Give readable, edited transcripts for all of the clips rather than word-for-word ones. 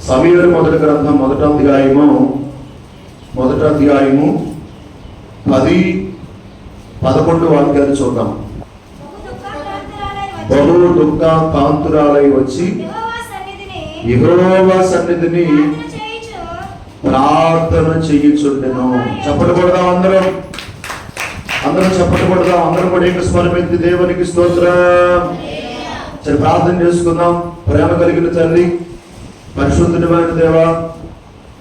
సమూయేలు మొదటి గ్రంథం మొదటి అధ్యాయము 10-11 వాక్యాలు చూద్దాం. బహు దుఃఖ కాంతురాలై వచ్చి యెహోవా సన్నిధిని ప్రార్థన చేయుచుండెను. చప్పట్లు కొడదాం, అందరం చప్పట్లు కొడదాం. అందరం కూడా ఏక స్వరమెత్తి దేవునికి స్తోత్రం. సరే, ప్రార్థన చేసుకుందాం. ప్రేమ కలిగిన తండ్రి, పరిశుద్ధుడైన దేవా,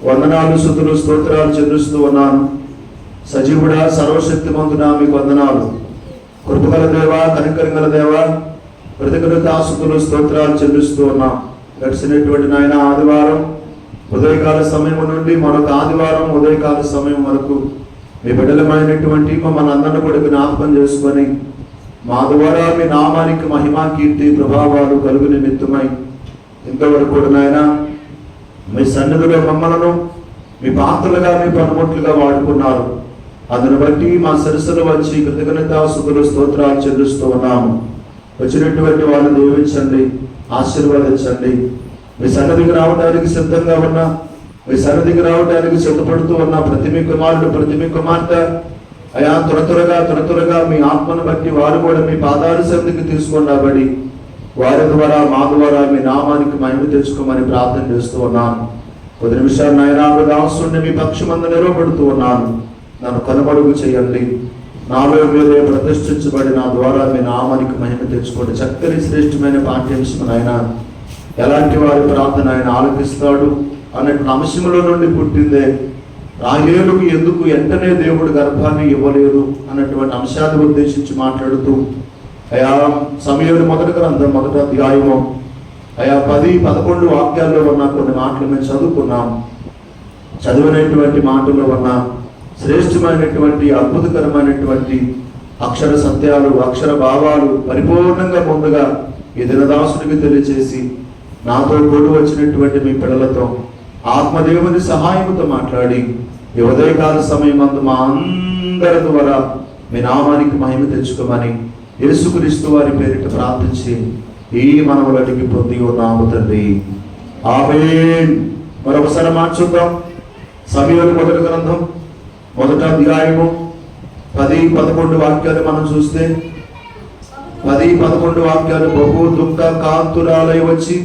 వందనాలు, స్తుతులు, స్తోత్రాలు చెల్లిస్తూ ఉన్నాను. సజీవుడా, సర్వశక్తిమంతుడా, మీకు వందనాలు. కృపగల దేవా, కనికరంగల దేవా, కృతజ్ఞతాస్తుతులు, స్తోత్రాలు చెల్లిస్తూ ఉన్నాం. గడిచినటువంటి నాయన ఆదివారం ఉదయకాల సమయం నుండి మరొక ఆదివారం ఉదయకాల సమయం వరకు మీ బిడ్డలమైనటువంటి మమ్మల్ని అందరిని కూడా జ్ఞాపకం చేసుకొని మా ద్వారా మీ నామానికి మహిమా, కీర్తి, ప్రభావాలు కలుగు నిమిత్తమై ఇంతవరకు కూడా నాయన మీ సన్నిధిలో మమ్మలను మీ పాత్రలుగా, మీ పనిముట్లుగా వాడుకున్నారు. అందును బట్టి మా సరస్సులు వచ్చి కృతజ్ఞతాస్తుతులు, స్తోత్రాలు చెల్లిస్తూ ఉన్నాము. వచ్చినటువంటి వాళ్ళని దీవించండి, ఆశీర్వదించండి. మీ సన్నిధికి రావడానికి సిద్ధంగా ఉన్నా, మీ సన్నిధికి రావడానికి సిద్ధపడుతూ ఉన్న ప్రతి మీ కుమారుడు, ప్రతి మీ కుమార్తె అయా త్వరగా మీ ఆత్మను బట్టి వారు కూడా మీ పాదాల సన్నిధికి తీసుకొని రాబడి వారి ద్వారా మా ద్వారా మీ నామానికి మహిమ తెచ్చుకోమని ప్రార్థన చేస్తూ ఉన్నాను. 10 నిమిషాలు నాయన దాసుని మీ పక్షమందు నిలవబడుతూ ఉన్నాను. నన్ను కనుమరుగు చేయండి. నాలో మీరే ప్రతిష్ఠించబడి నా ద్వారా మీ నామానికి మహిమ తెచ్చుకోండి. చక్కని శ్రేష్టమైన పాఠ్యాంశం ఆయన ఎలాంటి వారి ప్రార్థన ఆయన ఆలకిస్తాడు అన్నటువంటి అంశంలో నుండి పుట్టిందే రాహేలుకు ఎందుకు వెంటనే దేవుడు గర్భాన్ని ఇవ్వలేదు అన్నటువంటి అంశాన్ని ఉద్దేశించి మాట్లాడుతూ అయా సమూయేలు మొదటి గ్రంథం మొదటి అధ్యాయము 10-11 వాక్యాల్లో ఉన్న కొన్ని మాటలు మేము చదువుకున్నాం. చదివినటువంటి మాటల్లో ఉన్న శ్రేష్టమైనటువంటి అద్భుతకరమైనటువంటి అక్షర సత్యాలు, అక్షర భావాలు పరిపూర్ణంగా ముందుగా ఈ దినదాసుడికి తెలియచేసి నాతో కూడి వచ్చినటువంటి మీ పిల్లలతో ఆత్మదేవుని సహాయంతో మాట్లాడి ఈ ఉదయకాల సమయం అందు మా అందరి ద్వారా మీ నామానికి మహిమ తెచ్చుకోమని యేసుక్రీస్తు వారి పేరిట ప్రార్థించి ఈ మనవులు అడిగి పొంది ఉన్నాము తండ్రి, ఆమేన్. మరొకసారి మార్చుద్దాం. సమూయేలు మొదటి గ్రంథం మొదటి అధ్యాయము 10-11 వాక్యాలు మనం చూస్తే 10-11 వాక్యాలు బహు దుఃఖ కాంతురాలై వచ్చి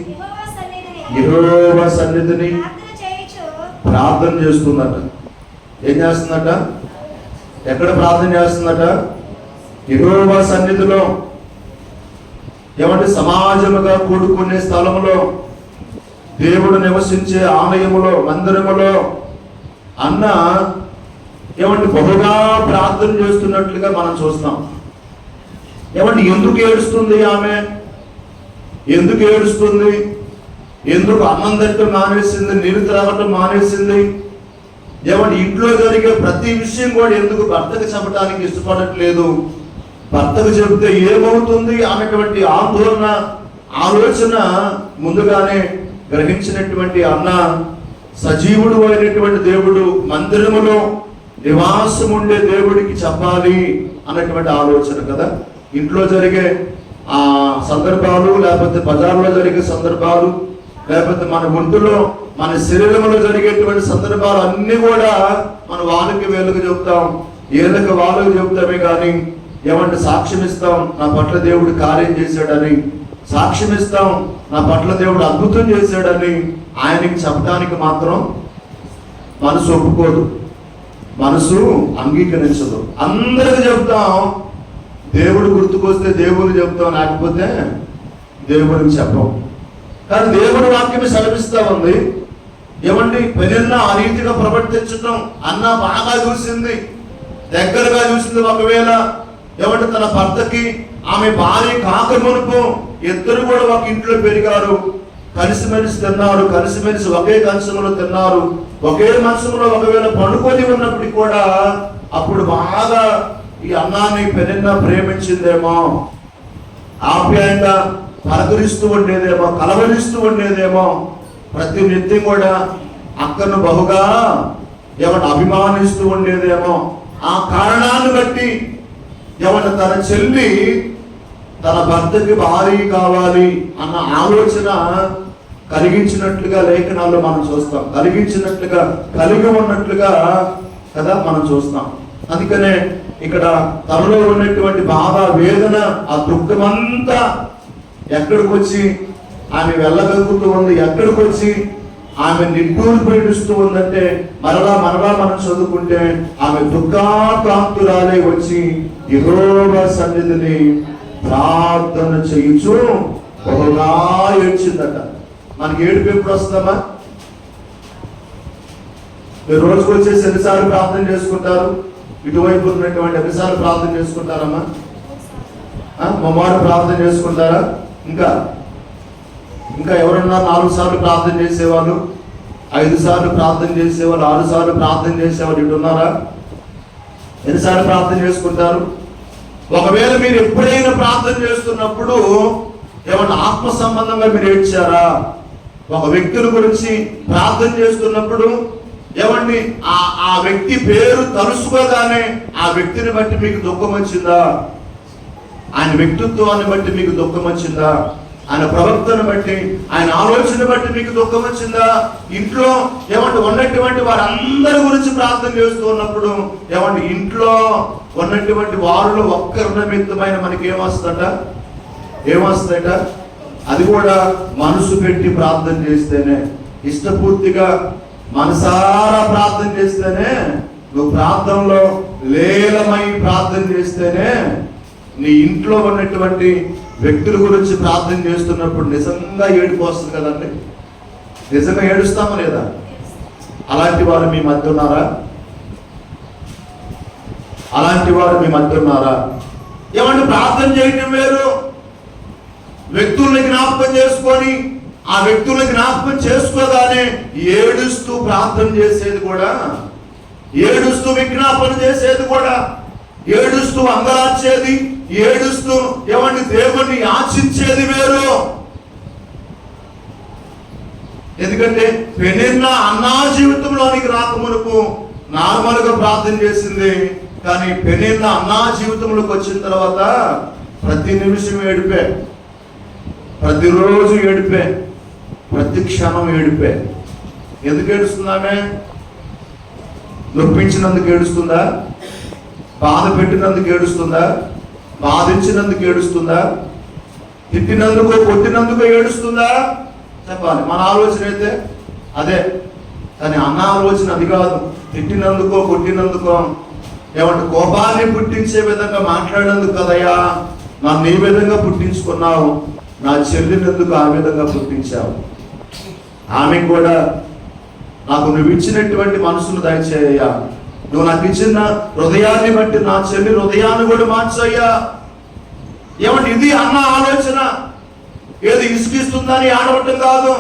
యెహోవా సన్నిధిని ప్రార్థన చేస్తుందట. ఏం చేస్తుందట? ఎక్కడ ప్రార్థన చేస్తుందట? యెహోవా సన్నిధిలో. ఏమంటే సమాజముగా కూడుకునే స్థలములో, దేవుడు నివసించే ఆలయములో, మందిరములో అన్న ఏమంటే బహుగా ప్రార్థన చేస్తున్నట్లుగా మనం చూస్తాం. ఏమంటే ఎందుకు ఏడుస్తుంది ఆమె? ఎందుకు ఏడుస్తుంది? ఎందుకు అన్నం తినటం మానేసింది, నీరు త్రాగటం మానేసింది? ఏమంటే ఇంట్లో జరిగే ప్రతి విషయం కూడా ఎందుకు భర్తకు చెప్పడానికి ఇష్టపడట్లేదు? భర్తకు చెబితే ఏమవుతుంది అన్నటువంటి ఆందోళన, ఆలోచన ముందుగానే గ్రహించినటువంటి అన్న సజీవుడు అయినటువంటి దేవుడు మందిరములో నివాసం ఉండే దేవుడికి చెప్పాలి అన్నటువంటి ఆలోచన కదా. ఇంట్లో జరిగే ఆ సందర్భాలు, లేకపోతే బజార్లో జరిగే సందర్భాలు, లేకపోతే మన ఒంటిలో, మన శరీరంలో జరిగేటువంటి సందర్భాలు అన్ని కూడా మన వాళ్ళకి వీళ్ళకి చెబుతాం, ఏళ్ళకి వాళ్ళకి చెబుతామే కానీ ఏమంటే సాక్ష్యం ఇస్తాం నా పట్ల దేవుడు కార్యం చేశాడని, సాక్ష్యం ఇస్తాం నా పట్ల దేవుడు అద్భుతం చేశాడని ఆయనకి చెప్పడానికి మాత్రం మనసు ఒప్పుకోదు, మనసు అంగీకరించదు. అందరికి చెప్తాం, దేవుడు గుర్తుకొస్తే దేవుడికి చెప్తాం, లేకపోతే దేవుడికి చెప్పం. కానీ దేవుడి వాక్యమే సెలవిస్తా ఉంది. ఏమండి పెళ్ళిళ్ళ ఆ రీతిగా ప్రవర్తించడం అన్న బాగా చూసింది, దగ్గరగా చూసింది. ఒకవేళ ఏమంటే తన భర్తకి ఆమె భార్య కాక మునుపు ఇద్దరు కూడా ఒక ఇంట్లో పెరిగారు, కలిసిమెలిసి తిన్నారు, కలిసిమెలిసి ఒకే కంచంలో తిన్నారు, ఒకే మంచంలో ఒకవేళ పడుకొని ఉన్నప్పటికీ కూడా అప్పుడు బాగా ఈ అన్నాన్ని పెళ్ళిన ప్రేమించిందేమో, ఆప్యాయంగా పలకరిస్తూ ఉండేదేమో, కలవరిస్తూ ఉండేదేమో, ప్రతి నిత్యం కూడా అక్కను బహుగా ఏమన్నా అభిమానిస్తూ ఉండేదేమో. ఆ కారణాన్ని బట్టి ఏమన్నా తన చెల్లి తన భర్తకి భార్య కావాలి అన్న ఆలోచన కలిగించినట్లుగా లేఖనాల్లో మనం చూస్తాం, కలిగించినట్లుగా, కలిగి ఉన్నట్లుగా కదా మనం చూస్తాం. అందుకనే ఇక్కడ తనలో ఉన్నటువంటి బాధ, వేదన, ఆ దుఃఖమంతా ఎక్కడికి వచ్చి ఆమె వెళ్ళగలుగుతూ ఉంది, ఎక్కడికి వచ్చి ఆమె నిట్టూరు పీడిస్తూ ఉందంటే మరలా మనం చదువుకుంటే ఆమె దుఃఖాక్రాంతురాలే వచ్చి యెహోవా సన్నిధిని ప్రార్థన చేయుచు బహుగా ఏడ్చిందట. మనకి ఏడుపు ఎప్పుడు వస్తుందమ్మా? మీరు రోజుకు వచ్చేసి ఎన్నిసార్లు ప్రార్థన చేసుకుంటారు? ఇటువైపు ఉన్నటువంటి ఎన్నిసార్లు ప్రార్థన చేసుకుంటారమ్మా? మొమ్మారు ప్రార్థన చేసుకుంటారా? ఇంకా ఎవరన్నా 4 సార్లు ప్రార్థన చేసేవాళ్ళు, 5 సార్లు ప్రార్థన చేసేవాళ్ళు, 6 సార్లు ప్రార్థన చేసేవాళ్ళు ఇటు ఉన్నారా? ఎన్నిసార్లు ప్రార్థన చేసుకుంటారు? ఒకవేళ మీరు ఎప్పుడైనా ప్రార్థన చేస్తున్నప్పుడు ఏమన్నా ఆత్మ సంబంధంగా మీరు ఏడ్చారా? ఒక వ్యక్తుల గురించి ప్రార్థన చేస్తున్నప్పుడు ఏమండి ఆ వ్యక్తి పేరు తలుసుకోగానే ఆ వ్యక్తిని బట్టి మీకు దుఃఖం వచ్చిందా? ఆయన వ్యక్తిత్వాన్ని బట్టి మీకు దుఃఖం వచ్చిందా? ఆయన ప్రవర్తన బట్టి, ఆయన ఆలోచన బట్టి మీకు దుఃఖం వచ్చిందా? ఇంట్లో ఏమంటే ఉన్నటువంటి వారందరి గురించి ప్రార్థన చేస్తూ ఉన్నప్పుడు ఏమంటే ఇంట్లో ఉన్నటువంటి వారిలో ఒక్కరి నిమిత్తమైన మనకి ఏమొస్తుందట? అది కూడా మనసు పెట్టి ప్రార్థన చేస్తేనే, ఇష్టపూర్తిగా మనసారా ప్రార్థన చేస్తేనే, నువ్వు ప్రార్థనలో లీలమై ప్రార్థన చేస్తేనే, నీ ఇంట్లో ఉన్నటువంటి వ్యక్తుల గురించి ప్రార్థన చేస్తున్నప్పుడు నిజంగా ఏడుపు వస్తుంది కదండి. నిజంగా ఏడుస్తామా లేదా? అలాంటి వారు మీ మధ్య ఉన్నారా? ఏమంటే ప్రార్థన చేయటం వేరు, వ్యక్తుల్ని జ్ఞాపకం చేసుకొని ఆ వ్యక్తుల్ని జ్ఞాపకం చేసుకోగానే ఏడుస్తూ ప్రార్థన చేసేది కూడా, ఏడుస్తూ విజ్ఞాపన చేసేది కూడా, ఏడుస్తూ అంగలార్చేది, ఏడుస్తూ ఏమంటే దేవుణ్ణి యాచించేది వేరు. ఎందుకంటే పెనిన్నా అన్నా జీవితంలోనికి రాకమునుపు నార్మల్ గా ప్రార్థన చేసింది, కానీ పెనిన్నా అన్నా జీవితంలోకి వచ్చిన తర్వాత ప్రతి నిమిషం ఏడిపే, ప్రతిరోజు ఏడిపే, ప్రతి క్షణం ఏడిపే. ఎందుకు ఏడుస్తున్నామే? నొప్పించినందుకు ఏడుస్తుందా? బాధ పెట్టినందుకు ఏడుస్తుందా? బాధించినందుకు ఏడుస్తుందా? తిట్టినందుకు, కొట్టినందుకు ఏడుస్తుందా? చెప్పాలి. మన ఆలోచన అయితే అదే, కానీ అన్న ఆలోచన అది కాదు. తిట్టినందుకో, కొట్టినందుకో, ఏమంటే కోపాన్ని పుట్టించే విధంగా మాట్లాడినందుకు కదయ్యా నన్ను ఈ విధంగా పుట్టించుకున్నావు, నా చెల్లినందుకు ఆ విధంగా పుట్టించావు. ఆమె కూడా నాకు నువ్వు ఇచ్చినటువంటి మనసును దయచేయ్యా, నువ్వు నాకు ఇచ్చిన హృదయాన్ని బట్టి నా చెల్లి హృదయాన్ని కూడా మార్చయ్యా. ఏమంటే ఇది అన్న ఆలోచన. ఏది ఇసుకిస్తుందని ఆడవటం కాదు,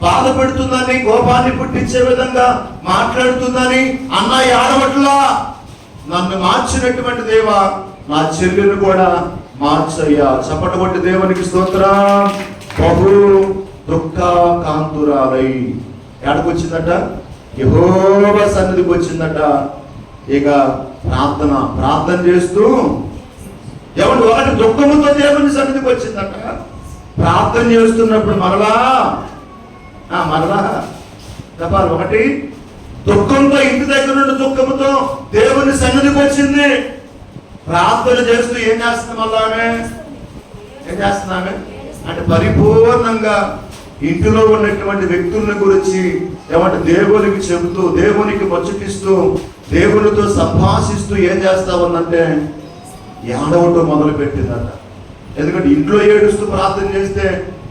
బాధ పెడుతుందని, కోపాన్ని పుట్టించే విధంగా మాట్లాడుతుందని అన్న ఆడవట్లా. నన్ను మార్చినటువంటి దేవా నా చెల్లిని కూడా మార్చయ్యా. చప్పట కొట్టి దేవునికి స్తోత్రం. బహు దుఃఖ కాంతురాలై ఎక్కడికొచ్చిందట? యెహోవా సన్నిధికి వచ్చిందట. ఇక ప్రార్థన చేస్తూ ఏమంటే ఒకటి దుఃఖముతో దేవుని సన్నిధికి వచ్చిందట. ప్రార్థన చేస్తున్నప్పుడు మరలా చెప్పాలి. ఒకటి దుఃఖంతో, ఇంటి దగ్గర నుండి దుఃఖముతో దేవుని సన్నిధికి వచ్చింది. ప్రార్థన చేస్తూ ఏం చేస్తున్నామే అంటే పరిపూర్ణంగా ఇంటిలో ఉన్నటువంటి వ్యక్తుల గురించి ఏమంటే దేవునికి చెబుతూ, దేవునికి ముచ్చటిస్తూ, దేవునితో సంభాషిస్తూ ఏం చేస్తా ఉందంటే ఏడవటం మొదలు పెట్టిందట. ఎందుకంటే ఇంట్లో ఏడుస్తూ ప్రార్థన చేస్తే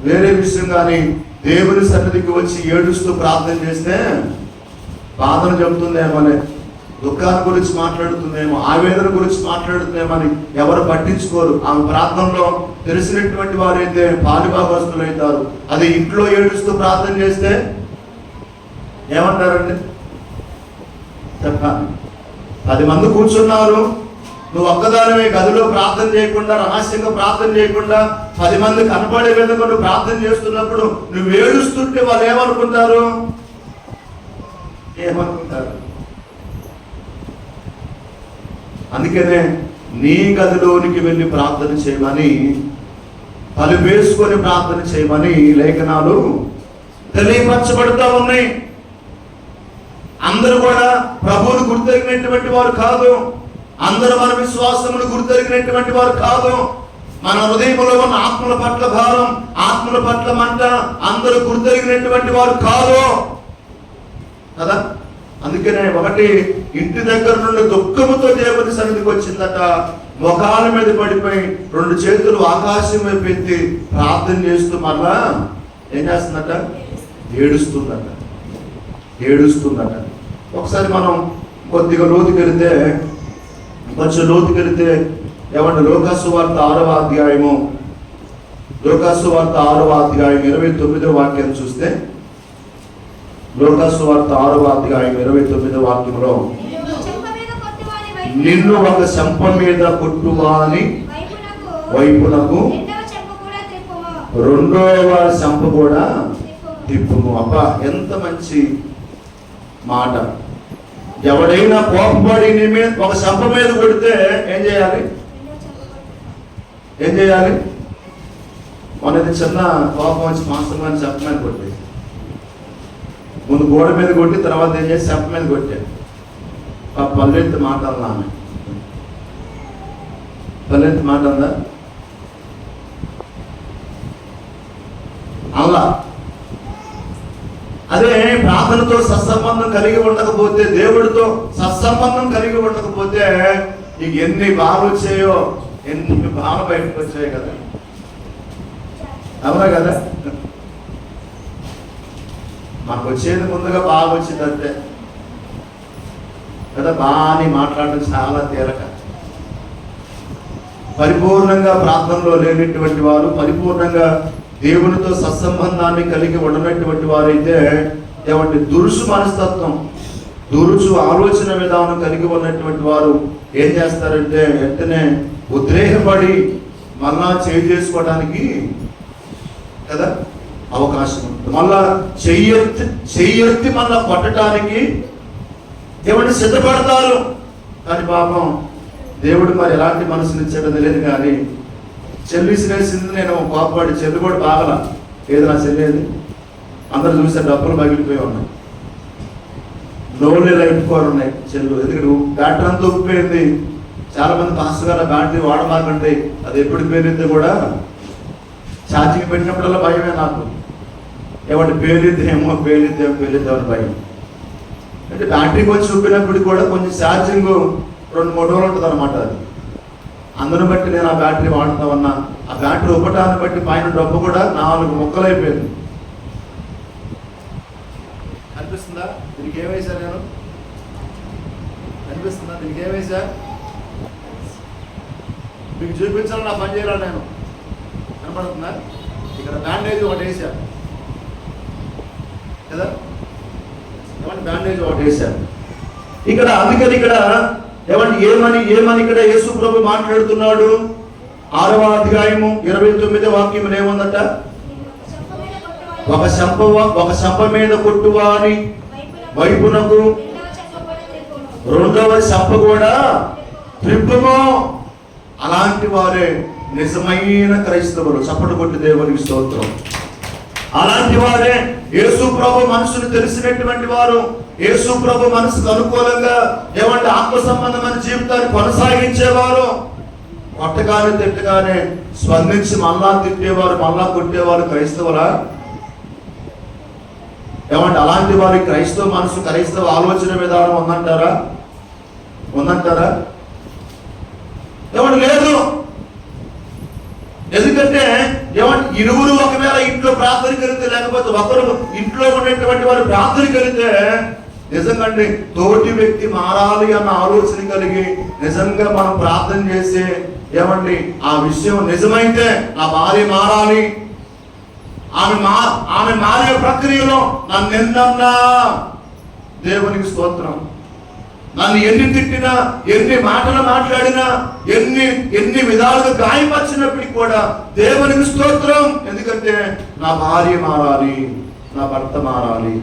వేరే విషయం, కానీ దేవుని సన్నిధికి వచ్చి ఏడుస్తూ ప్రార్థన చేస్తే బాధను చెబుతుందేమోనే, దుఃఖాన్ని గురించి మాట్లాడుతుందేమో, ఆవేదన గురించి మాట్లాడుతుందేమని ఎవరు పట్టించుకోరు. ఆమె ప్రార్థనలో తెలిసినటువంటి వారైతే పాలుభాగస్తులు అవుతారు. అది ఇంట్లో ఏడుస్తూ ప్రార్థన చేస్తే ఏమంటారండి? చెప్పాలి. 10 మంది కూర్చున్నారు, నువ్వు ఒక్కదానివే గదిలో ప్రార్థన చేయకుండా, రహస్యంగా ప్రార్థన చేయకుండా 10 మంది కనపడే విధంగా నువ్వు ప్రార్థన చేస్తున్నప్పుడు నువ్వు ఏడుస్తుంటే వాళ్ళు ఏమనుకుంటారు? అందుకనే నీ గదిలోనికి వెళ్ళి ప్రార్థన చేయమని, తలుపేసుకొని ప్రార్థన చేయమని లేఖనాలు తెలియపరచబడుతూ ఉన్నాయి. అందరూ కూడా ప్రభువును గుర్తెరిగినటువంటి వారు కాదు. అందరూ మన విశ్వాసమును గుర్తెరిగినటువంటి వారు కాదు. మన హృదయంలో ఉన్న ఆత్మల పట్ల భారం, ఆత్మల పట్ల మంట అందరూ గుర్తెరిగినటువంటి వారు కాదు కదా. అందుకనే ఒకటి ఇంటి దగ్గర నుండి దుఃఖముతో దేవుని సన్నిధికి వచ్చిందట. ముఖాల మీద పడిపోయి 2 చేతులు ఆకాశం వైపు ఎత్తి ప్రార్థన చేస్తూ మళ్ళా ఏం చేస్తుందట? ఏడుస్తుందట. ఒకసారి మనం కొద్దిగా లోతుకెళ్తే, కొంచెం లోతుకెళ్తే ఏమంటే లూకాసు వార్త 6వ అధ్యాయము, లూకాసు వార్త 6వ అధ్యాయం 29వ వాక్యం చూస్తే, లూకాసు వార్త 6వ అధ్యాయం 29వ వాక్యంలో, నిన్ను ఒక చెంప మీద కొట్టువాని వైపునకు రెండవ చెంప కూడా తిప్పుము. అబ్బా, ఎంత మంచి మాట. ఎవడైనా కోపపడి నీ మీద ఒక చెంప మీద కొడితే ఏం చేయాలి? మనది చిన్న కోపం వచ్చి మాస్టర్ అని చెంప మీద కొట్టి, ముందు గోడ మీద కొట్టి తర్వాత ఏం చేసి చెంప మీద కొట్టే. పల్లెత్తి మాటలు ఆమె పల్లెత్తి మాట ఉందా? అలా అదే ప్రార్థనతో సత్సంబంధం కలిగి ఉండకపోతే, దేవుడితో సత్సంబంధం కలిగి ఉండకపోతే నీకు ఎన్ని బాధలు వచ్చాయో, ఎన్ని బాధలు బయటకు వచ్చాయి కదా. అవునా కదా? మాకు వచ్చేది ముందుగా బాగా వచ్చిందంటే కదా. బాగా మాట్లాడడం చాలా తేలిక. పరిపూర్ణంగా ప్రార్థనలో లేనటువంటి వారు, పరిపూర్ణంగా దేవునితో సత్సంబంధాన్ని కలిగి ఉండనటువంటి వారైతే ఏమంటే దురుసు మనస్తత్వం, దురుసు ఆలోచన విధానం కలిగి ఉన్నటువంటి వారు ఏం చేస్తారంటే వెంటనే ఉద్రేకపడి మళ్ళా చేసుకోవడానికి కదా అవకాశం ఉంటుంది. మళ్ళా చెయ్యెత్తి మళ్ళా కొట్టడానికి ఏమంటే సిద్ధపడతారు. కానీ పాపం దేవుడు మరి ఎలాంటి మనసుని ఇచ్చాడో తెలియదు. కానీ చెల్లి సినేసింది, నేను కోపపడి చెల్లి కూడా బాగలా. ఏది నా చెల్లేది? అందరు చూసే డబ్బులు పగిలిపోయి ఉన్నాయి, నోళ్ళు లైపుకోరు ఉన్నాయి చెల్లు. ఎందుకంటే బ్యాటరీ అంతా ఉప్పిపోయింది. చాలా మంది పాస్టర్ గారు బ్యాటరీ వాడమాకండి, అది ఎప్పుడు పేరుద్ది కూడా ఛార్జింగ్ పెట్టినప్పుడల్లా భయమే నాకు. ఏమంటే పేలిద్దేమో అని భయం. అంటే బ్యాటరీ కొంచెం ఉప్పినప్పుడు కూడా కొంచెం ఛార్జింగ్ 2-3 రోజులు ఉంటుంది అనమాట. అది అందును బట్టి నేను ఆ బ్యాటరీ వాడుతా ఉన్నా. ఆ బ్యాటరీ ఉప్పటాన్ని బట్టి పైన డబ్బు కూడా 4 ముక్కలైపోయింది. అనిపిస్తుందా? దీనికి ఏమేసా నేను? అనిపిస్తుందా? దీనికి ఏమేసా? మీకు చూపించాలి, నా పని చేయాలి నేను. కనపడుతుందా? ఇక్కడ బ్యాండేజ్ ఒకటి వేసా కదా, ఏమంటే బ్యాండేజ్ ఒకటి వేసా ఇక్కడ. అందుకని ఇక్కడ ఏమని ఇక్కడ యేసు ప్రభు మాట్లాడుతున్నాడు? 6వ అధ్యాయము 29వ వాక్యం ఏముందట? ఒక చెంప మీద కొట్టువాని వైపునకు రెండవ చెంప కూడా త్రిప్పుము. అలాంటి వారే నిజమైన క్రైస్తవులు. చప్పట్లు కొట్టి దేవునికి స్తోత్రం. అలాంటి వారే యేసు ప్రభు మనసును తెలిసినటువంటి వారు, యేసు ప్రభు మనసుకు అనుకూలంగా ఏమంటే ఆత్మ సంబంధమైన జీవితాన్ని కొనసాగించేవారు. కొట్టగానే తిట్టగానే స్పందించి మళ్ళా తిట్టేవారు, మళ్ళా కొట్టేవారు క్రైస్తవులా? ఏమంటే అలాంటి వారి క్రైస్తవ మనసు, క్రైస్తవ ఆలోచన విధానం ఉందంటారా? ఏమంటే లేదు. ఎందుకంటే ఏమంటే ఇరువురు ఒకవేళ ఇంట్లో ప్రార్థనకి వెళితే, లేకపోతే ఒకరు ఇంట్లో ఉన్నటువంటి వారు ప్రార్థనకి వెళితే నిజంగా తోటి వ్యక్తి మారాలి అన్న ఆలోచన కలిగి నిజంగా మనం ప్రార్థన చేస్తే ఏమండి ఆ విషయం నిజమైతే నా భార్య మారాలి, ఆమె మారే ప్రక్రియలో నన్ను ఎన్నన్నా దేవునికి స్తోత్రం. నన్ను ఎన్ని తిట్టినా, ఎన్ని మాటలు మాట్లాడినా, ఎన్ని విధాలుగా గాయపరిచినప్పటికీ కూడా దేవునికి స్తోత్రం. ఎందుకంటే నా భార్య మారాలి, నా భర్త మారాలి.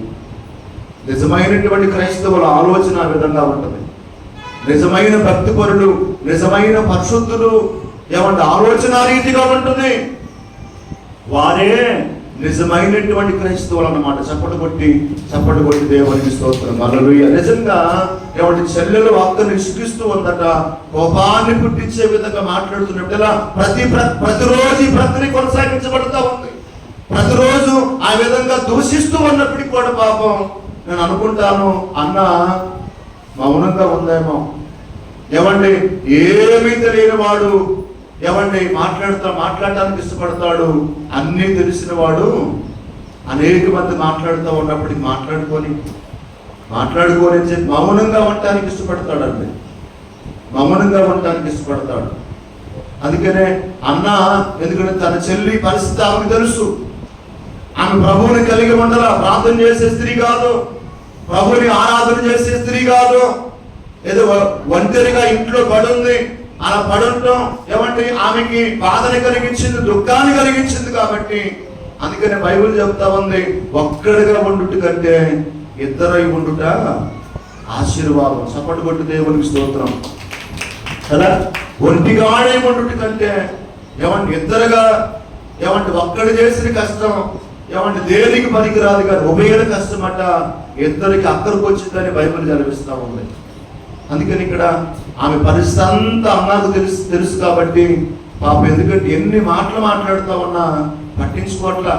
నిజమైనటువంటి క్రైస్తవుల ఆలోచన ఆ విధంగా ఉంటుంది. నిజమైన భక్తిపరులు, నిజమైన పరిశుద్ధులు ఏమంటే ఆలోచన రీతిగా ఉంటుంది. వారే నిజమైనటువంటి క్రైస్తవులు అన్నమాట. చప్పటి కొట్టి దేవునికి స్తోత్రం. హల్లెలూయా. నిజంగా ఎవరి చెల్లెలు అక్కను ఇసుకిస్తూ ఉందట, కోపాన్ని పుట్టించే విధంగా మాట్లాడుతున్నట్టు ఇలా ప్రతిరోజు ఈ ప్రక్రియ కొనసాగించబడుతూ ఉంది. ప్రతిరోజు ఆ విధంగా దూషిస్తూ ఉన్నప్పటికీ కూడా పాపం నేను అనుకుంటాను, అన్న మౌనంగా ఉందేమో, ఏమండి ఏమీ తెలియని వాడు, ఏమండి మాట్లాడటానికి ఇష్టపడతాడు, అన్నీ తెలిసిన వాడు అనేక మంది మాట్లాడుతూ ఉన్నప్పటికీ మాట్లాడుకొని చెప్పి మౌనంగా ఉండటానికి ఇష్టపడతాడండి. మౌనంగా ఉండటానికి ఇష్టపడతాడు. అందుకనే అన్న, ఎందుకంటే తన చెల్లి పరిస్థితి ఆమెకు తెలుసు. ఆమె ప్రభువుని కలిగి ఉండరా, ప్రార్థన చేసే స్త్రీ కాదు, ప్రభువుని ఆరాధన చేసే స్త్రీ కాదు, ఏదో ఒంటరిగా ఇంట్లో పడుంది. అలా పడుంటాం ఏమంటే ఆమెకి బాధని కలిగించింది, దుఃఖాన్ని కలిగించింది. కాబట్టి అందుకనే బైబిల్ చెప్తా ఉంది, ఒక్కడిగా ఉండుట కంటే ఇద్దరై ఉండుట ఆశీర్వాదం. చప్పటి కొట్టి దేవునికి స్తోత్రం కదా. ఒంటిగానే ఉండుట కంటే ఏమంటే ఇద్దరుగా, ఏమంటే ఒక్కడు చేసిన కష్టం ఏమంటే దేనికి పనికిరాదు కానీ ఉభయల కష్టం అట ఇద్దరికి అక్కడికి వచ్చిందని బైబిల్ చదివిస్తా ఉంది. అందుకని ఇక్కడ ఆమె పరిస్థితి అంతా అన్నకు తెలుసు కాబట్టి పాప, ఎందుకంటే ఎన్ని మాటలు మాట్లాడుతూ ఉన్నా పట్టించుకోవట్లా.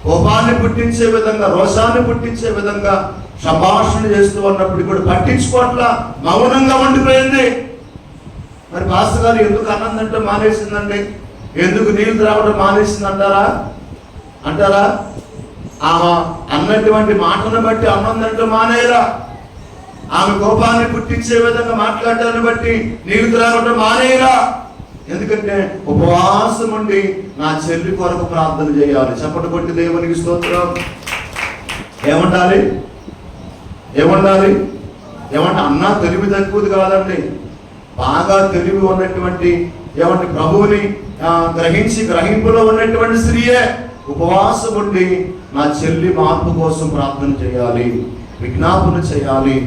కోపాన్ని పుట్టించే విధంగా, రోషాన్ని పుట్టించే విధంగా సంభాషణ చేస్తూ ఉన్నప్పుడు కూడా పట్టించుకోవట్లా, మౌనంగా ఉండిపోయింది. మరి పాస్టర్ గారు ఎందుకు అన్నందంటే మానేసిందండి, ఎందుకు నీళ్ళు రావడం మానేసింది అంటారా? ఆమె అన్నటువంటి మాటను బట్టి అన్నందంటే మానేయరా? ఆమె కోపాన్ని పుట్టించే విధంగా మాట్లాడటాన్ని బట్టి నీళ్ళు త్రాగటం మానేయరా? ఎందుకంటే ఉపవాసం ఉండి నా చెల్లి కొరకు ప్రార్థన చేయాలి. చప్పటి కొట్టి దేవునికి స్తోత్రం. ఏమంటాలి? ఏమంటే అన్న తెలివి తక్కువది కాదండి, బాగా తెలివి ఉన్నటువంటి ఏమంటే ప్రభువుని గ్రహింపులో ఉన్నటువంటి స్త్రీయే ఉపవాసం ఉండి నా చెల్లి మార్పు కోసం ప్రార్థన చేయాలి, విజ్ఞాపన చేయాలి,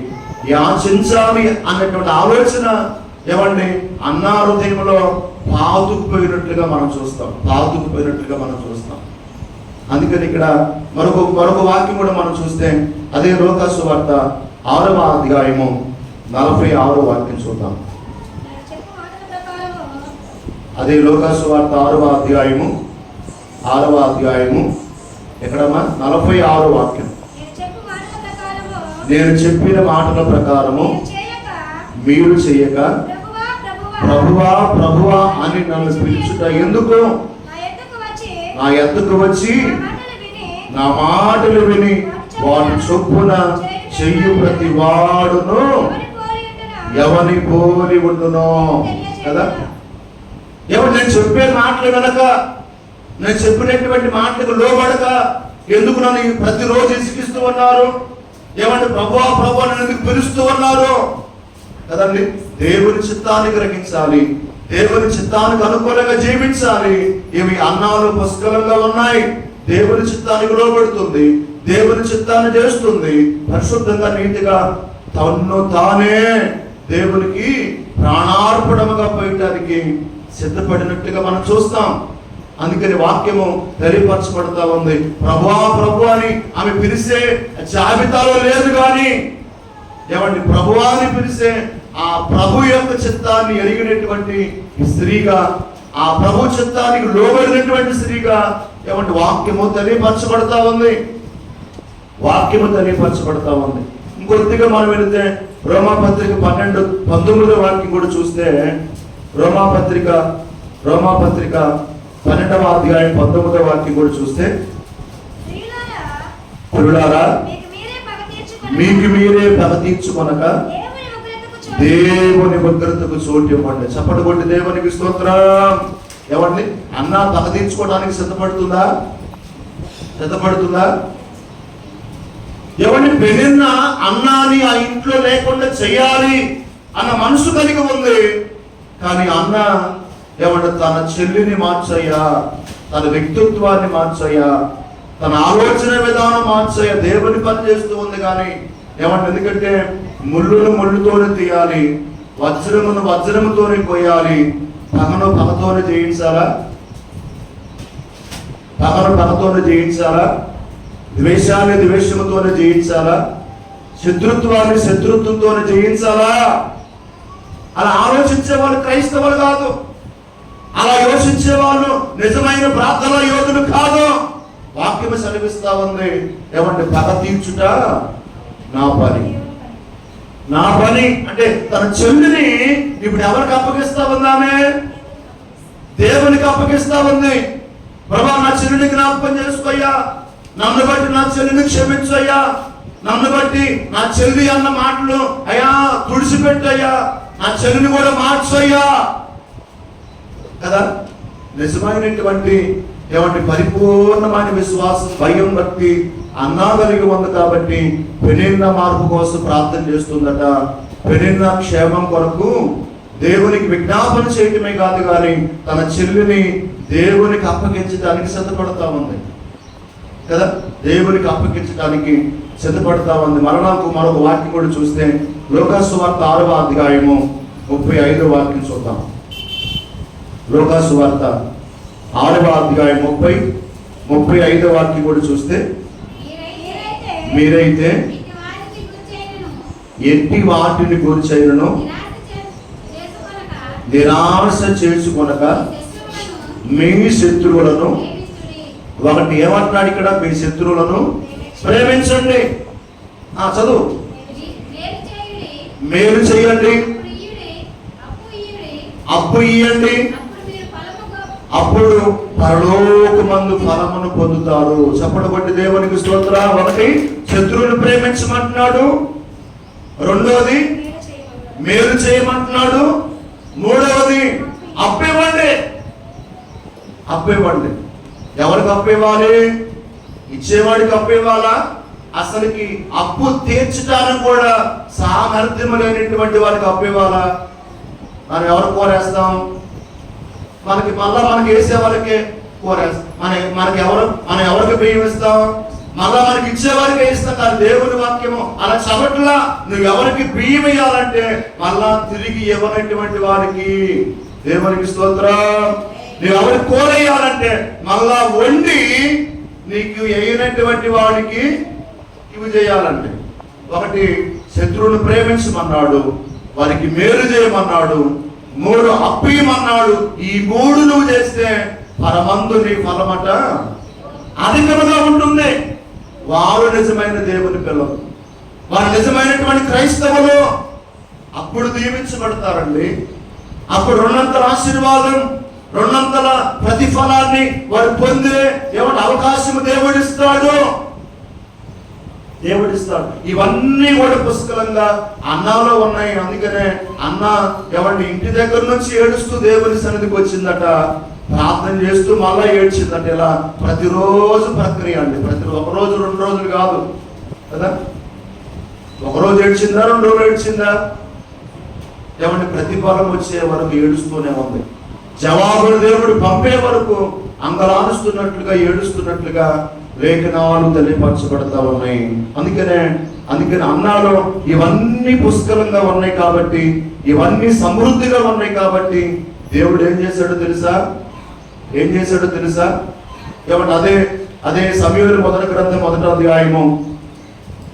యాచించాలి అన్నటువంటి ఆలోచన ఏమండి అన్న హృదయంలో పాతుకుపోయినట్లుగా మనం చూస్తాం. అందుకని ఇక్కడ మరొక వాక్యం కూడా మనం చూస్తే, అదే లూకా సువార్త 6వ అధ్యాయము 46వ వాక్యం చూద్దాం. అదే లూకా సువార్త 6వ అధ్యాయము ఎక్కడమ్మా? 46వ వాక్యం. నేను చెప్పిన మాటల ప్రకారము మీరు చేయక ప్రభువా అని నన్ను పిలుచుట ఎందుకు? నా ఎద్దుకు వచ్చి నా మాటలు విని వాటి చొప్పున చెయ్యు ప్రతి వాడును ఎవని పోలి ఉండునో కదా. ఎవరు నేను చెప్పే మాటలు వెనక, నేను చెప్పినటువంటి మాటలకు లోబడక ఎందుకు నన్ను ప్రతిరోజు ఇసుకిస్తూ ఉన్నారు? ఏమంటే ప్రభువా నన్ను ఎందుకు పిలుస్తూ ఉన్నారు కదండి. దేవుని చిత్తాన్ని గ్రహించాలి, దేవుని చిత్తానికి అనుకూలంగా జీవించాలి. ఇవి అన్నాలు పుష్కలంగా ఉన్నాయి, దేవుని చిత్తానికి లోబడుతుంది, దేవుని చిత్తాన్ని చేస్తుంది, పరిశుద్ధంగా నీతిగా తన్ను తానే దేవునికి ప్రాణార్పణముగా పోయటానికి సిద్ధపడినట్టుగా మనం చూస్తాం. అందుకని వాక్యము తెలియపరచబడతా ఉంది. ప్రభు అని ఆమె పిలిచే జాబితాలో లేదు, కానీ ఏమండి ప్రభువాని పిలిచే ఆ ప్రభు యొక్క చిత్తాన్ని ఎరిగినటువంటి స్త్రీగా, ఆ ప్రభు చిత్తానికి లోబడినటువంటి స్త్రీగా ఏమంటే వాక్యము తెలియపరచబడతా ఉంది. ఇంకొద్దిగా మనం వెళితే రోమాపత్రిక 12-19వ వాక్యం కూడా చూస్తే, రోమాపత్రిక 12వ అధ్యాయం 19వ వాక్యం కూడా చూస్తే, ప్రియులారా మీకు మీరే పగ తీర్చుకొనక దేవుని ఉగ్రతకు చోటు ఇవ్వండి. చప్పటి కొట్టి దేవునికి స్తోత్రం. ఏమండి అన్న పగ తీర్చుకోవడానికి సిద్ధపడుతుందా? ఎవరిని పెళ్ళిన అన్నాని ఆ ఇంట్లో లేకుండా చేయాలి అన్న మనసు కలిగి ఉంది. కానీ అన్న ఏమంటే తన చెల్లిని మార్చయ్యా, తన వ్యక్తిత్వాన్ని మార్చయ్యా, తన ఆలోచన విధానం మార్చయ్యా, దేవుని పని చేస్తూ ఉంది. కానీ ఏమంటే ఎందుకంటే ముళ్ళును ముళ్ళుతోనే తీయాలి, వజ్రమును వజ్రముతోనే కొయ్యాలి, పగను పగతోనే చేయించాలా? పగను పగతోనే జయించాలా, ద్వేషాన్ని ద్వేషముతోనే జయించాలా, శత్రుత్వాన్ని శత్రుత్వంతోనే జయించాలా? అలా ఆలోచించే వాళ్ళు క్రైస్తవులు కాదు. అలా యోచించే వాళ్ళు నిజమైన ప్రార్థన యోధులు కాదు. వాక్యము సెలవిస్తా ఉంది, ఏమంటే పగ తీర్చుట నా పని. నా పని అంటే తన చెల్లిని ఇప్పుడు ఎవరికి అప్పగిస్తా ఉందామే? దేవునికి అప్పగిస్తా ఉంది. ప్రభా, నా చెల్లిని జ్ఞాపకం చేసుకోయ్యా, నన్ను బట్టి నా చెల్లిని క్షమించు అయ్యా, నన్ను బట్టి నా చెల్లి అన్న మాటలు అయ్యా తుడిచిపెట్టయ్యా, నా చెల్లిని కూడా మార్చయ్యా కదా. నిజమైనటువంటి ఏమంటే పరిపూర్ణమైన విశ్వాసం, భయం, భక్తి అన్నా కలిగి ఉంది కాబట్టి పెనిన్న మార్పు కోసం ప్రార్థన చేస్తుందట. పెనిన్న క్షేమం కొరకు దేవునికి విజ్ఞాపన చేయటమే కాదు కానీ తన చెల్లిని దేవునికి అప్పగించడానికి సిద్ధపడతా ఉంది కదా. దేవునికి అప్పగించడానికి సిద్ధపడతా ఉంది. మరొక వాక్యం కూడా చూస్తే లూకాసు సువార్త 6వ అధ్యాయము 35వ వాక్యం చూద్దాం. లూకాసు సువార్త 6వ అధ్యాయం 35వ వాక్యం కూడా చూస్తే, మీరైతే ఎట్టి వాటిని గురిచైనను నిరాశ చేసుకొనక మీ శత్రువులను, ఒకటి ఏమంటున్నాడు ఇక్కడ, మీ శత్రువులను ప్రేమించండి. చదువు, మేలు చేయండి, అప్పు ఇయ్యండి, అప్పుడు పరలోకమందు ఫలమును పొందుతారు. చప్పటి కొట్టి దేవునికి స్తోత్రం. ఒకటి శత్రువుని ప్రేమించమంటున్నాడు, రెండవది మేలు చేయమంటున్నాడు, మూడవది అప్పివ్వండి. అప్పివ్వండి. ఎవరికి అప్పివ్వాలి? ఇచ్చేవాడికి అప్పివ్వాలా? అసలుకి అప్పు తీర్చడానికి కూడా సామర్థ్యం లేనటువంటి వారికి అప్పివ్వాలా? మనం ఎవరు కోరేస్తాం? మనకి వేసే వాళ్ళకే కోరేస్తాం. మనం ఎవరికి బియ్యం ఇస్తాం? మళ్ళా మనకి ఇచ్చేవారికి ఇస్తాం. కానీ దేవుని వాక్యము అలా చవట్లా, నువ్వు ఎవరికి బియ్యం ఇవ్వాలంటే మళ్ళా తిరిగి ఇవ్వనటువంటి వారికి. దేవునికి స్తోత్రం. నువ్వు ఎవరికి కోరేయాలంటే మళ్ళా వండి నీకు వేయనటువంటి వాడికి ఇవి చేయాలంటే, ఒకటి శత్రువును ప్రేమించమన్నాడు, వారికి మేలు చేయమన్నాడు, మూడు అప్పియమన్నాడు. ఈ మూడు నువ్వు చేస్తే పరమందు నీ ఫలమట అధికముగా ఉంటుంది. వారు నిజమైన దేవుని పిల్లలు, వారు నిజమైనటువంటి క్రైస్తవులు. అప్పుడు దీవించబడతారండి. అప్పుడు రెండంతల ఆశీర్వాదం, రెండంతల ప్రతిఫలాన్ని వారు పొందే అవకాశం దేవుడిస్తాడు. ఇవన్నీ కూడా పుష్కలంగా అన్నాలో ఉన్నాయి. అందుకనే అన్న ఇంటి దగ్గర నుంచి ఏడుస్తూ దేవుని సన్నిధికి వచ్చిందట, ప్రార్థన చేస్తూ మళ్ళా ఏడ్చిందట. ఇలా ప్రతిరోజు ప్రక్రియ అండి. ఒక రోజు 2 రోజులు కాదు కదా. ఒకరోజు ఏడ్చిందా, 2 రోజులు ఏడ్చిందా? ప్రతిఫలం వచ్చే వరకు ఏడుస్తూనే ఉంది. జవాబులు దేవుడు పంపే వరకు అంగలారుస్తున్నట్లుగా ఏడుస్తున్నట్లుగా లేఖనాలు తెలియపరచబడతా ఉన్నాయి. అందుకనే అన్నాలో ఇవన్నీ పుష్కలంగా ఉన్నాయి కాబట్టి, ఇవన్నీ సమృద్ధిగా ఉన్నాయి కాబట్టి దేవుడు ఏం చేశాడో తెలుసా? అదే సమూయేలు మొదటి గ్రంథం 1వ అధ్యాయము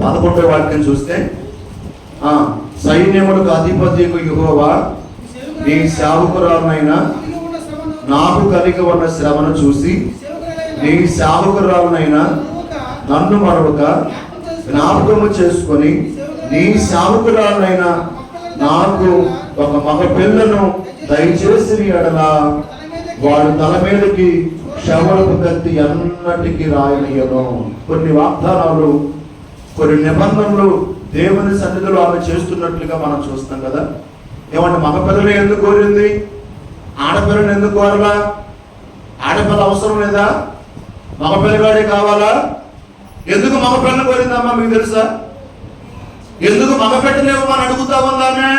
11వ వాక్యం చూస్తే, సైన్యములకు అధిపతియగు యెహోవా నీ సేవకురాలనైనా నాకు కలిగి ఉన్న శ్రమను చూసి నీ సేవకురాలనైనా నన్ను మరొక జ్ఞాపకము చేసుకొని నీ సేవకురాలనైనా నాకు ఒక మగ పిల్లను దయచేసి ఎడల వాడు తల మీదకి క్షవరపు కత్తి ఎన్నటికి రాయనీయను. కొన్ని వాగ్దానాలు, కొన్ని నిబంధనలు దేవుని సన్నిధిలో ఆమె చేస్తున్నట్లుగా మనం చూస్తాం కదా. మగపిల్లని ఎందుకు కోరింది? ఆడపిల్లని ఎందుకు కోరలా? ఆడపిల్ల అవసరం లేదా? మగపిల్లగాడే కావాలా? ఎందుకు మగపిల్లని కోరిందమ్మా మీకు తెలుసా? ఎందుకు మగపెట్టలేవు అని అడుగుతా ఉందామే?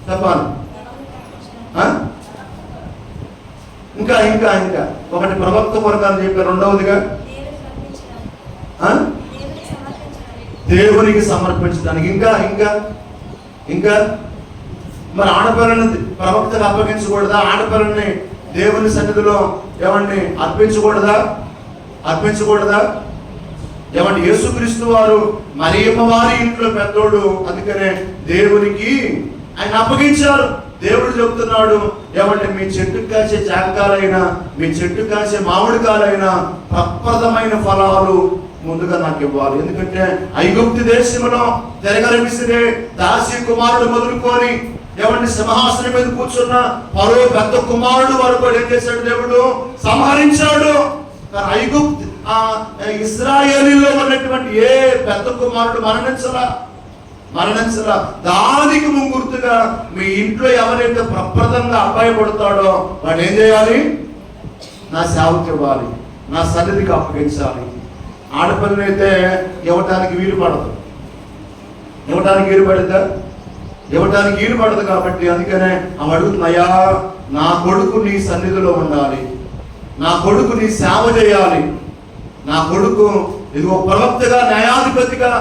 చెప్పాలి. ఇంకా ఇంకా ఇంకా ఒకటి ప్రవక్త వర్గాన్ని చెప్పారు, రెండవదిగా దేవునికి సమర్పించడానికి. ఇంకా ఇంకా ఇంకా మరి ఆడపిల్లని ప్రవక్తకు అప్పగించకూడదా? ఆడపిల్లని దేవుని సన్నిధిలో ఏమండి అర్పించకూడదా? అర్పించకూడదా? ఏమంటే యేసుక్రీస్తు వారు మరియమ్మ వారి ఇంట్లో పెద్దోడు, అందుకనే దేవునికి ఆయన అప్పగించారు. దేవుడు చెప్తున్నాడు, ఏమంటే మీ చెట్టు కాసే జాంకాలైనా, మీ చెట్టు కాసే మామిడికాయలైనా ప్రప్రదమైన ఫలాలు ముందుగా నాకు ఇవ్వాలి. ఎందుకంటే ఐగుప్తు దేశంలో తెరగలిపిస్తే దాసి కుమారుడు మొదలుకొని ఏమంటే సింహాసనం మీద కూర్చున్న పరో పెద్ద కుమారుడు వరకు ఏం చేశాడు? దేవుడు సంహరించాడు. ఐగుప్తు ఇశ్రాయేలీలో ఉన్నటువంటి ఏ పెద్ద కుమారుడు మరణించలా. దానికి ముంగుర్తుగా మీ ఇంట్లో ఎవరైతే ప్రప్రదంగా అపాయపడతాడో వాడు ఏం చేయాలి? నా సేవకి ఇవ్వాలి, నా సన్నిధికి అప్పగించాలి. ఆడపిల్లనైతే ఇవ్వటానికి వీలు పడదు. ఇవ్వటానికి వీలు పడదు కాబట్టి అందుకనే ఆమె అడుగుతున్నాయా, నా కొడుకు నీ సన్నిధిలో ఉండాలి, నా కొడుకు నీ సేవ చేయాలి, నా కొడుకు ఇదిగో ప్రవక్తగా, న్యాయాధిపతిగా,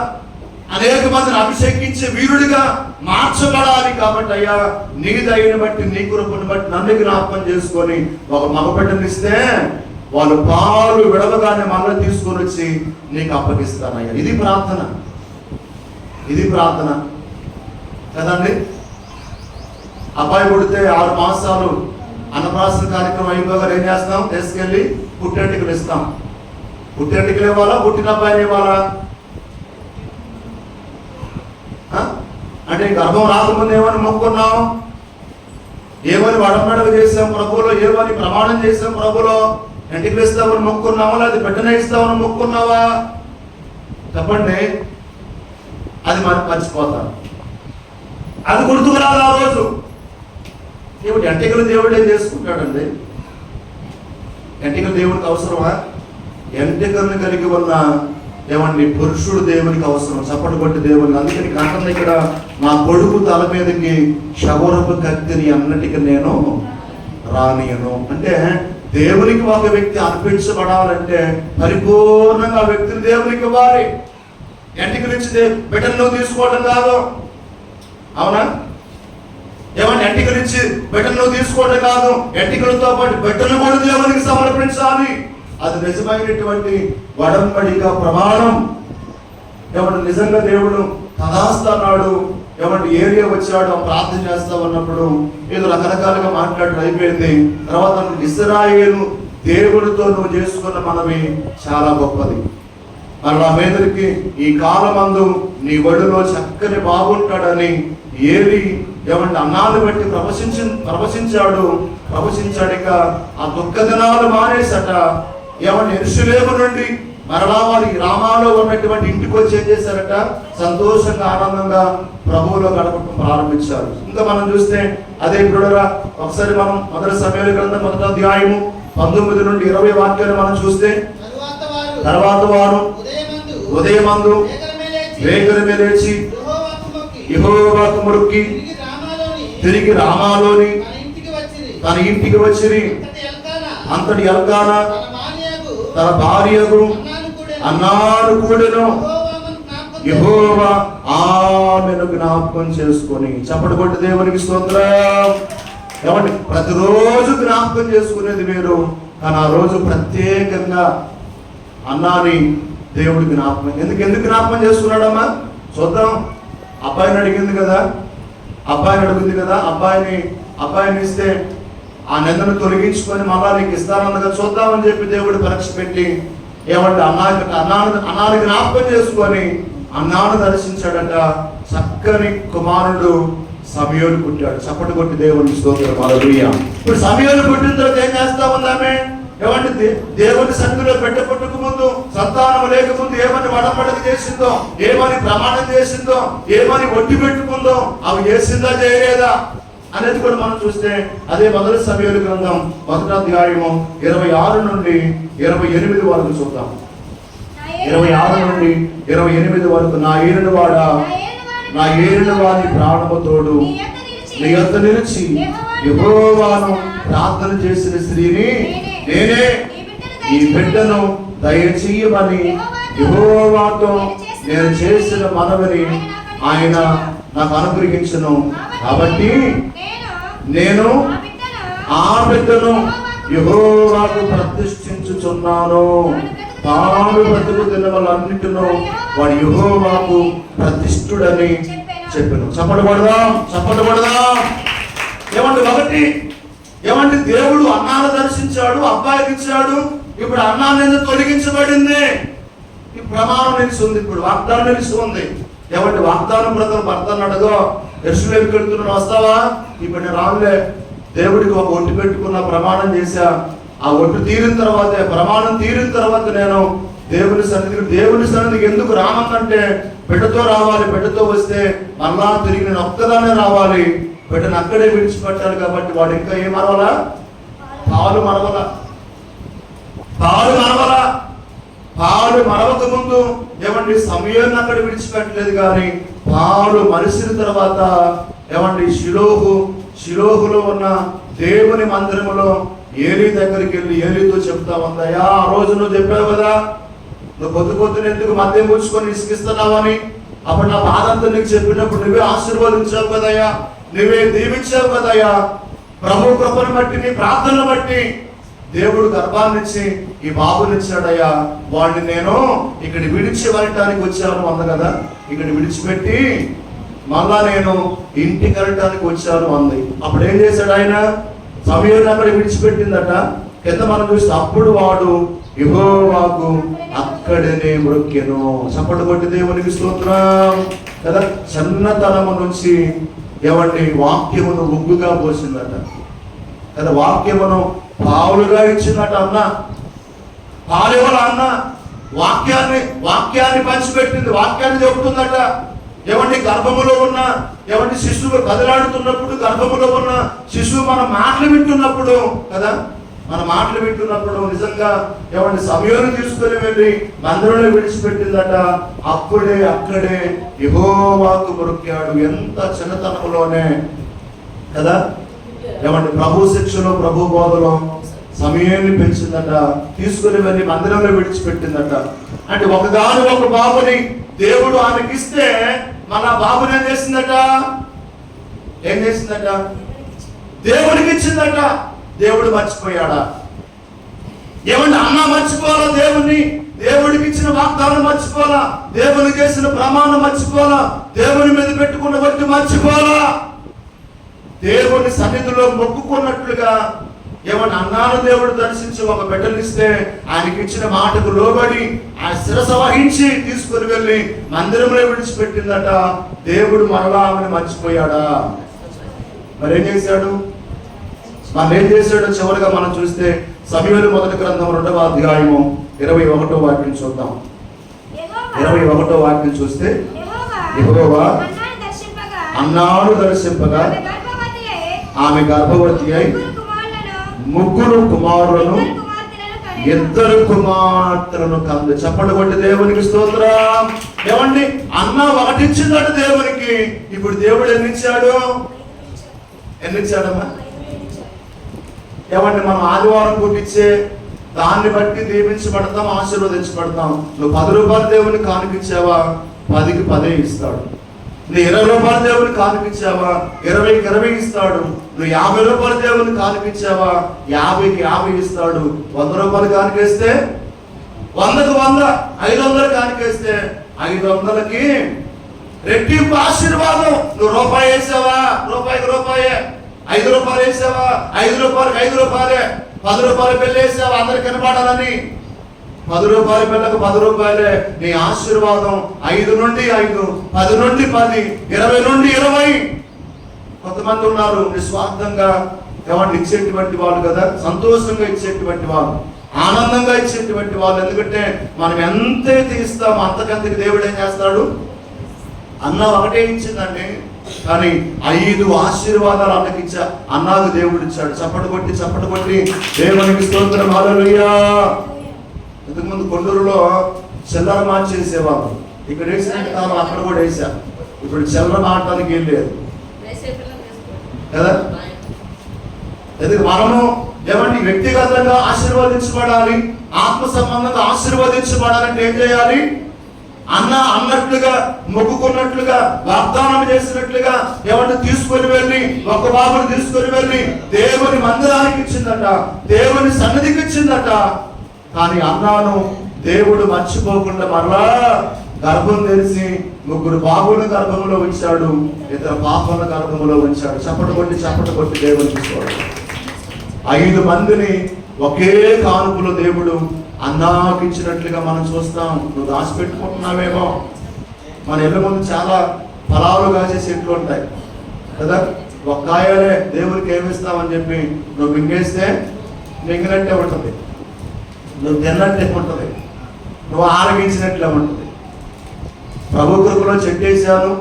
అనేక మందిని అభిషేకించే వీరుడిగా మార్చబడాలి. కాబట్టి అయ్యా, నీ దయని బట్టి, నీ కృపను బట్టి నన్ను జ్ఞాపకం చేసుకొని ఒక మగబిడ్డనిస్తే వాళ్ళు పాలు విడవగానే మళ్ళీ తీసుకొని వచ్చి నీకు అప్పగిస్తానయ్యా. ఇది ప్రార్థన కదండి. అబ్బాయి పుడితే 6 మాసాలు అన్నప్రాసన కార్యక్రమం అయిపోగానే ఏం చేస్తాం? తీసుకెళ్ళి పుట్టెంటికలు ఇస్తాం. పుట్టెంటికలు ఇవ్వాలా? పుట్టిన అబ్బాయిని ఇవ్వాలా? అంటే గర్భం రాకముందు ఏమని మొక్కున్నాం? ఏమని వడమడగ చేసాం ప్రభులో? ఏమని ప్రమాణం చేసాం ప్రభులో? ఎంటికలు ఇస్తామని మొక్కున్నావా? లేదా బిడ్డనే ఇస్తామని మొక్కున్నావా? చెప్పండి. అది మర్చిపోతాను. అది గుర్తుకురాదు ఆ రోజు. దేవుడు ఎంటికలు దేవుడు ఏం చేసుకుంటాడండి? ఎంటికలు దేవుడికి అవసరమా? ఎంటికలను కలిగి ఉన్న ఏమండి పురుషుడు దేవునికి అవసరం. చప్పటి కొట్టి దేవునికి. అందుకని కాకుండా ఇక్కడ నా కొడుకు తల మీదకి క్షవరపు కత్తిని అన్నటికి నేను రానియను. అంటే దేవునికి ఒక వ్యక్తి అర్పించబడాలంటే పరిపూర్ణంగా వ్యక్తిని దేవునికి ఇవ్వాలి. ఎంటికలు ఇచ్చి బిడ్డను తీసుకోవడం కాదు. అవునా? ఏమంటే ఎంటికలు ఇచ్చి బిడ్డను తీసుకోవడం కాదు, ఎంటికలతో పాటు బిడ్డను కూడా దేవునికి సమర్పించాలి. అది నిజమైనటువంటి వడంబడిక ప్రమాణం. ఏమంటే నిజంగా దేవుడు తదాస్తన్నాడు. ఏమంటే ఏరియా వచ్చాడు, ప్రార్థన చేస్తా ఉన్నప్పుడు ఏదో రకరకాలుగా మాట్లాడడం అయిపోయింది. తర్వాత ఇశ్రాయేలు దేవుడితో నువ్వు చేసుకున్న మనవి చాలా గొప్పది. మరలా మీదరికి ఈ కాలమందు నీ ఒడిలో చక్కని బాగుంటాడని ఏలి ఏమంటే అన్నాలు బట్టి ప్రవశించాడిక ఆ దుఃఖ దినాలు మానేసట. ఏమంటే యెరూషలేము నుండి మరలా వారి గ్రామాల్లో ఉన్నటువంటి ఇంటికి వచ్చి ఏం చేశారట? సంతోషంగా, ఆనందంగా ప్రభువులో గడపడం ప్రారంభించారు. ఇంకా మనం చూస్తే అదే చూడరా, ఒకసారి మనం మొదటి సమూయేలు గ్రంథం 1వ అధ్యాయము 19 నుండి 20 వాక్యాలు మనం చూస్తే, తర్వాత వారు ఉదయమందు వేగరమే లేచి యెహోవాకు మొక్కి తిరిగి రామాలోని తన ఇంటికి వచ్చిరి. అంతటి ఎల్కానా తన భార్యకు అన్నాను కూడెను. యెహోవా ఆమెను జ్ఞాపకం చేసుకొని. చప్పటి కొట్టి దేవునికి స్తోత్రం. ఏమంటే ప్రతిరోజు జ్ఞాపకం చేసుకునేది వేరు, కానీ ఆ రోజు ప్రత్యేకంగా అన్నాని దేవుడి జ్ఞాపకం. ఎందుకు జ్ఞాపకం చేసుకున్నాడమ్మా? చూద్దాం. అబ్బాయిని అడిగింది కదా, అబ్బాయిని ఇస్తే ఆ నిందను తొలగించుకొని మళ్ళా నీకు ఇస్తానన్నగా చూద్దామని చెప్పి దేవుడు పరీక్ష పెట్టి ఏమంటే అన్నాని జ్ఞాపకం చేసుకొని అన్నాను దర్శించాడట. చక్కని కుమారుడు సమూయేలు పుట్టాడు. చప్పటి కొట్టి దేవుని స్తోత్రం. హల్లెలూయా. ఇప్పుడు సమూయేలు పుట్టిన తర్వాత ఏం చేస్తా ఉందామే? ఏమంటే దేవుని సన్నిధిలో పెట్టక ముందు, సంతానం లేకముందు ఏమని వడపడక చేసిందో, ఏమని ప్రమాణం చేసిందో, ఏమని ఒట్టి పెట్టుకుందో, అవి చేసిందా చేయలేదా అనేది కూడా మనం చూస్తే అదే మొదటి సమూయేలు గ్రంథం 1వ అధ్యాయము 26 నుండి 28 వరకు చూద్దాం. 26 నుండి 28 వరకు. నా ఏలిన వారి ప్రాణము తోడు నీ యొద్ద నిలిచి యెహోవాను ప్రార్థన చేసిన స్త్రీని నేనే. ఈ బిడ్డను దయచేయమని యెహోవాతో నేను చేసిన మనవిని ఆయన నాకు అనుగ్రహించును. కాబట్టి నేను ఆ ఆ బిడ్డను యెహోవాకు ప్రతిష్ఠించుచున్నాను. తాను బ్రతుకు దినములన్నిటిలో వాడు యెహోవాకు ప్రతిష్ఠుడని చెప్పాను. చప్పటపడదాం. ఏమంటే దేవుడు అన్నాను దర్శించాడు, అబ్బాయికి ఇచ్చాడు. ఇప్పుడు అన్నాన్ని ఎందుకు తొలగించబడింది? ఈ ప్రమాణం నిలిచి ఉంది, ఇప్పుడు వాగ్దానం నిలిచి ఉంది. ఏమంటే వాగ్దానం ప్రకారం భర్తను అడగో, యెరూషలేముకి వెళ్తున్నాను వస్తావా? ఇప్పుడు నేను రానులే. దేవుడికి ఒక ఒట్టు పెట్టుకున్న, ప్రమాణం చేశా. ఆ ఒట్టు తీరిన తర్వాత, ప్రమాణం తీరిన తర్వాత నేను దేవుని సన్నిధికి ఎందుకు రానంటే, బిడ్డతో రావాలి. బిడ్డతో వస్తే మళ్ళా తిరిగి నేను ఒక్కదానే రావాలి. బిడ్డను అక్కడే విడిచిపెట్టాలి. కాబట్టి వాడు ఇంకా ఏం మరవలా? పాలు మరవక ముందు ఏమండి సమయాన్ని అక్కడ విడిచిపెట్టలేదు. కానీ పాలు మరిసిన తర్వాత ఏమండి షిలోహులో ఉన్న దేవుని మందిరములో ఏలీ దగ్గరికి వెళ్ళి ఏలీతో చెప్తా ఉందయ్యా, ఆ రోజు నువ్వు చెప్పావు కదా, నువ్వు పొద్దున ఎందుకు మద్యం పుచ్చుకొని ఇసుకిస్తున్నావని. అప్పుడు నా బాధంతా నీకు చెప్పినప్పుడు నువ్వే ఆశీర్వదించావు కదయ్యా, నువ్వే దీవించావు కదయ్యా. ప్రభు కృపను బట్టి, నీ ప్రార్థనను బట్టి దేవుడు గర్భాన్నిచ్చి ఈ బాబునిచ్చాడయ్యా. వాడిని నేను ఇక్కడ విడిచి వెళ్ళటానికి వచ్చాను అంద కదా, ఇక్కడ విడిచిపెట్టి మళ్ళా నేను ఇంటికి వెళ్ళటానికి వచ్చాను అంది. అప్పుడు ఏం చేశాడు ఆయన? సమయం అక్కడ విడిచిపెట్టిందట. కింద మనం చూస్తే అప్పుడు వాడు యెహోవాకు అక్కడనే మ్రొక్కెను. చప్పట్లు కొట్టి దేవునికి స్తోత్రం కదా. చిన్నతనము నుంచి ఏమండి వాక్యమును ఉగ్గుగా పోసిందట కదా. వాక్యమును పావులుగా ఇచ్చిందట. అన్న పాలేవల అన్న వాక్యాన్ని పంచిపెట్టింది, వాక్యాన్ని చెబుతుందట. ఏమండి గర్భములో ఉన్న ఏమండి శిశువు కదలాడుతున్నప్పుడు, గర్భములో ఉన్న శిశువు మన మాటలు వింటున్నప్పుడు కదా, మన మాటలు వింటున్నప్పుడు నిజంగా ఏమండి సమయాన్ని తీసుకుని వెళ్ళి మందిరంలో విడిచిపెట్టిందట. అక్కడే యెహోవాకు మొరకాడు. ఎంత చిన్నతనంలోనే కదా. ఏమండి ప్రభు శిక్షలో, ప్రభు బోధలో సమయాన్ని పెంచిందట. తీసుకుని వెళ్ళి మందిరంలో విడిచిపెట్టిందట. అంటే ఒక బాబుని దేవుడు ఆమెకి ఇస్తే మన బాబుని ఏం చేసిందట? దేవుడికి ఇచ్చిందట. దేవుడు మర్చిపోయాడా? ఏమంటే అన్న మర్చిపోవాలా దేవుణ్ణి? దేవుడికి ఇచ్చిన వాగ్దానం మర్చిపోవాలా? దేవుని చేసిన ప్రమాణం మర్చిపోవాలా? దేవుని మీద పెట్టుకున్న వట్టి మర్చిపోవాలా? దేవుని సన్నిధిలో మొక్కుకున్నట్లుగా ఏమన్నా అన్నాను దేవుడు దర్శించి ఒక బిడ్డనిస్తే ఆయనకి ఇచ్చిన మాటకు లోబడి ఆ శిరస వహించి తీసుకుని వెళ్ళి మందిరంలో విడిచిపెట్టిందట. దేవుడు మరలా ఆమెను మర్చిపోయాడా? మరేం చేశాడు? చివరిగా మనం చూస్తే సమూయేలు మొదటి గ్రంథం 2వ అధ్యాయము 21వ వాక్యం చూద్దాం. 21వ వాక్యం చూస్తే యెహోవా అన్నాను దర్శింపగా ఆమె గర్భవతి అయి 3 కుమారులను 2 కుమార్తెలను కంది. చప్పట్లు కొట్టి దేవునికి స్తోత్రం. ఏమండి అన్న ఒకటిచ్చిందట దేవునికి. ఇప్పుడు దేవుడు ఎన్నిచ్చాడమ్మా? ఏమంటే మనం ఆదివారం పుట్టించే దాన్ని బట్టి దీవించబడతాం, ఆశీర్వదించబడతాం. నువ్వు 10 రూపాయలు దేవుని కానుకిచ్చావా, 10కి 10 ఇస్తాడు. నువ్వు 20 రూపాయలు దేవుని కానుకిచ్చావా, 20కి 20 ఇస్తాడు. నువ్వు 50 రూపాయలు దేవుని కానుకిచ్చావా, 50కి 50 ఇస్తాడు. 100 రూపాయలు కానుకేస్తే 100కి 100, 500 కానుకేస్తే 500కి రెట్టింపు ఆశీర్వాదం. నువ్వు రూపాయి వేసావా, రూపాయికి రూపాయే. 5 రూపాయలు వేసావా, 5 రూపాయలకి 5 రూపాయలే. 10 రూపాయల బిల్లు వేసావా అందరికి కనపడాలని, 10 రూపాయల బిల్లకు 10 రూపాయలే. నీ ఆశీర్వాదం 5 నుండి 5, 10 నుండి 10, 20 నుండి 20. కొంతమంది ఉన్నారు నిస్వార్థంగా ఏమన్నా ఇచ్చేటువంటి వాళ్ళు కదా, సంతోషంగా ఇచ్చేటువంటి వాళ్ళు, ఆనందంగా ఇచ్చేటువంటి వాళ్ళు. ఎందుకంటే మనం ఎంతైతే ఇస్తామో అంతకంతకి దేవుడు ఏం చేస్తాడు? అన్న ఒకటే ఇచ్చిందండి, కానీ 5 ఆశీర్వాదాలు అన్నకిచ్చా. అన్నాకు దేవుడు ఇచ్చాడు. చప్పటి కొట్టి దేవునికి స్తోత్రం. హల్లెలూయా. ఇంతకుముందు కొండూరులో చిల్లర మార్చేసేవాళ్ళు. ఇక్కడ వేసిన కాలం అక్కడ కూడా వేసా. ఇప్పుడు చిల్లర మార్చడానికి ఏం లేదు కదా. ఎందుకు మనము ఏమంటే వ్యక్తిగతంగా ఆశీర్వదించబడాలి, ఆత్మ సంబంధంగా ఆశీర్వదించబడాలంటే ఏం చేయాలి? అన్న అన్నట్లుగా, మొక్కుకున్నట్లుగా, వాగ్దానం చేసినట్లుగా ఏమంటే తీసుకొని వెళ్ళి ఒక బాబుని తీసుకొని వెళ్ళి దేవుని మందిరానికి ఇచ్చిందట, దేవుని సన్నిధికి ఇచ్చిందట. కానీ అన్నాను దేవుడు మర్చిపోకుండా మరలా గర్భం తెరిచి 3 బాబుల గర్భంలో ఉంచాడు, 2 పాపల గర్భంలో ఉంచాడు. చప్పట కొట్టి దేవునికి చూడాలి. 5 మందిని ఒకే కానుకలో దేవుడు అన్నాకి ఇచ్చినట్లుగా మనం చూస్తాం. నువ్వు దాచిపెట్టుకుంటున్నావేమో. మన ఇళ్ళ ముందు చాలా ఫలాలు కాసే చెట్లు ఉంటాయి కదా, ఒక్కాయలే దేవుడికి ఏమిస్తామని చెప్పి నువ్వు మింగేస్తే మింగినట్టే ఉంటుంది, నువ్వు తిన్నట్టే ఉంటుంది, నువ్వు ఆరగించినట్లే ఉంటుంది. ప్రభు కృపలో చెట్టేసాను,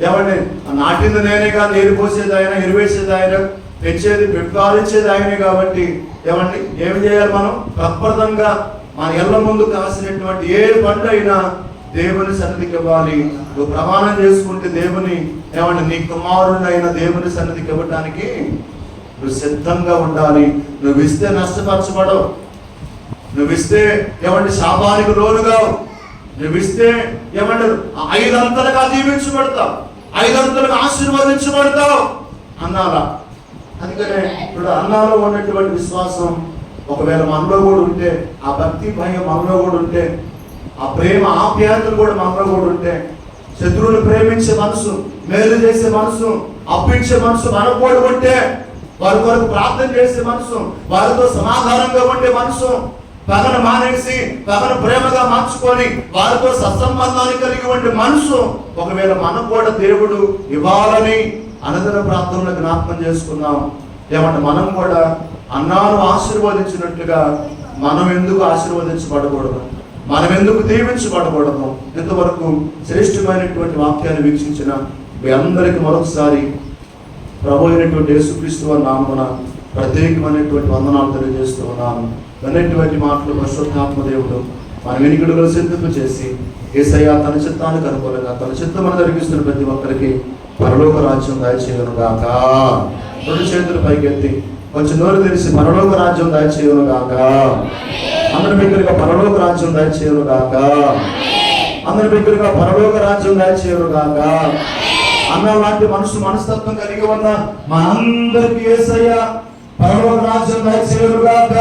ఏమండి నాటింది నేనేగా, నీరు పోసేది ఆయన, ఎరువేసేది ఆయన, పెంచేది పెంపాలించేది ఆయనే. కాబట్టి ఏమండి ఏం చేయాలి మనం? ప్రప్రదంగా మన ఇళ్ళ ముందు కాసినటువంటి ఏ పండు అయినా దేవుని సన్నిధికి ఇవ్వాలి. నువ్వు ప్రమాణం చేసుకుంటే దేవుని ఏమంటే నీ కుమారుడైన దేవుని సన్నిధికి ఇవ్వటానికి నువ్వు సిద్ధంగా ఉండాలి. నువ్వు ఇస్తే నష్టపరచబడవు, నువ్వు ఇస్తే ఏమంటే శాపానికి లోనుగావు, నువ్వు ఇస్తే ఏమంటారు 5 అంతలుగా దీవించబడతావు, 5 అంతలుగా ఆశీర్వదించబడతావు అన్నారా. అందుకనే ఇప్పుడు అన్నాలో ఉన్నటువంటి విశ్వాసం ఒకవేళ మనలో కూడా ఉంటే, ఆ భక్తి భయం మనలో కూడా ఉంటే, ఆ ప్రేమ ఆప్యాయతలు కూడా మనలో కూడా ఉంటే, శత్రువులు ప్రేమించే మనసు, మేలు చేసే మనసు, అప్పించే మనసు మనకు కూడా ఉంటే, వారి కొరకు ప్రార్థన చేసే మనసు, వారితో సమాధానంగా ఉండే మనసు, పగను మానేసి పగను ప్రేమగా మార్చుకొని వారితో సత్సంబంధాన్ని కలిగి ఉండే మనసు ఒకవేళ మనకు కూడా దేవుడు ఇవ్వాలని అనంతర ప్రార్థనలో జ్ఞాపకం చేసుకున్నాం. ఏమంటే మనం కూడా అన్నాను ఆశీర్వదించినట్లుగా మనం ఎందుకు ఆశీర్వదించబడకూడదు, మనం ఎందుకు దీవించబడకూడదు? ఇంతవరకు శ్రేష్టమైనటువంటి వాక్యాన్ని వీక్షించిన మీ అందరికీ మరొకసారి ప్రభు అయినటువంటి యేసుక్రీస్తు వారి నామమున ప్రత్యేకమైనటువంటి వందనాలు తెలియజేస్తూ ఉన్నాను. అన్నటువంటి మాటలు పరిశుద్ధాత్మ దేవుడు మన వెనుకడులో సిద్ధము చేసి యేసయ్య తన చిత్తానికి అనుకూలంగా తన చిత్తమును జరిగిస్తున్న ప్రతి ఒక్కరికి పరలోక రాజ్యం దయచేయును గాక. 2 చేతులు పైకెత్తి కొంచెం నోరు తెరిచి పరలోక రాజ్యం దయచేయును గాక. అందరి బిడ్డలుగా పరలోక రాజ్యం దయచేయును గాక. అందరి బిడ్డలుగా పరలోక రాజ్యం దయచేయును గాక. అన్న లాంటి మనస్తత్వం కలిగి ఉన్న మనందరికీ యేసయ్య పరలోక రాజ్యం దయచేయును గాక.